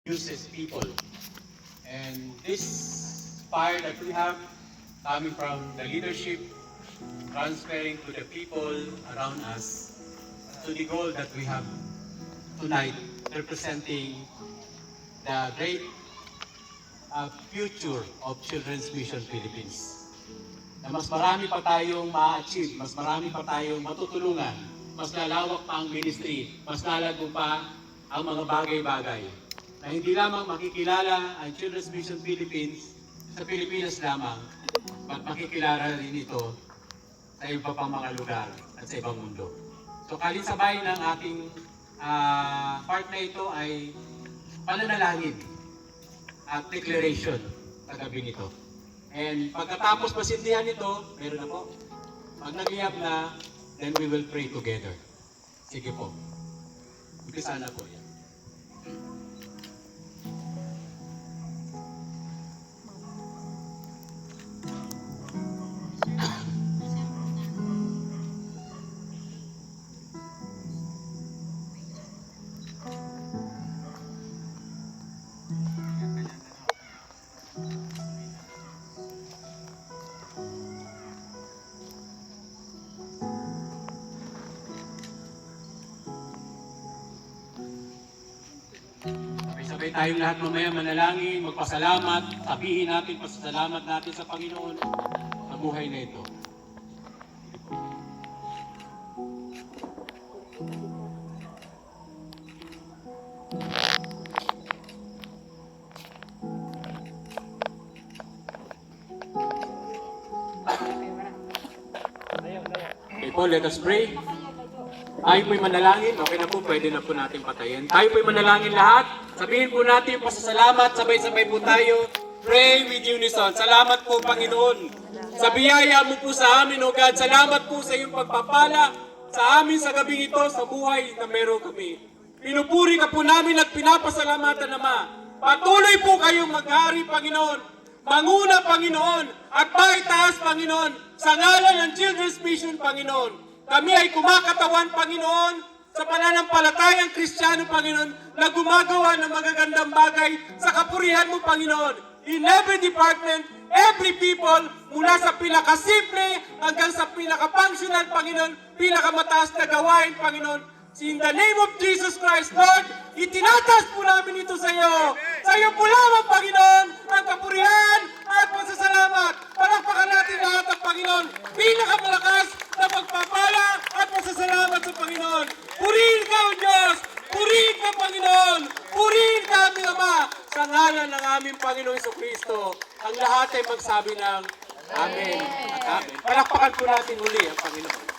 uses people. And this fire that we have coming from the leadership, transferring to the people around us, to the goal that we have tonight, representing the great future of Children's Mission Philippines. Na mas marami pa tayong ma-achieve, mas marami pa tayong matutulungan, mas lalawak pa ang ministry, mas lalago pa ang mga bagay-bagay na hindi lamang makikilala ang Children's Mission Philippines sa Pilipinas lamang, at makikilala rin ito sa iba pang mga lugar at sa ibang mundo. So kalinsabay ng ating part na ito ay pananalangin at declaration sa gabi nito. And pagkatapos masindihan ito, meron na po. Pag nagliyab na, then we will pray together. Sige po. Umpisa na po yan. Sabay tayong lahat mamaya manalangin, magpasalamat, sabihin natin, pasasalamat natin sa Panginoon sa buhay na ito. Okay po, let us pray. Tayo po'y manalangin. Okay na po, pwede na po natin patayin. Tayo po'y manalangin lahat. Sabihin po natin pasasalamat. Sabay-sabay po tayo. Pray with unison. Salamat po, Panginoon. Sa biyaya mo po sa amin, O God. Salamat po sa iyong pagpapala sa amin sa gabing ito, sa buhay na meron kami. Pinupuri ka po namin at pinapasalamatan, Ama. Patuloy po kayong maghari, Panginoon. Manguna, Panginoon. At maitaas, Panginoon. Sa ngalan ng Children's Mission, Panginoon. Kami ay kumakatawan, Panginoon, sa pananampalatayang Kristiyano, Panginoon, na gumagawa ng magagandang bagay sa kapurihan mo, Panginoon. In every department, every people, mula sa pinakasimple hanggang sa pinaka-functional, Panginoon, pinakamataas na gawain, Panginoon. In the name of Jesus Christ, Lord, itinatas po namin ito sa iyo. Sa iyo po lamang, Panginoon, ang kapurihan at pasasalamat. Palakpakan natin lahat ng Panginoon. Pinakamalakas na pagpapala at pasasalamat sa Panginoon. Purihin ka, O Diyos! Purihin ka, Panginoon! Purihin ka, aming Ama! Sa ngalan ng aming Panginoon Jesucristo, ang lahat ay magsabi ng Amen at Amen. Palakpakan po natin uli ang Panginoon.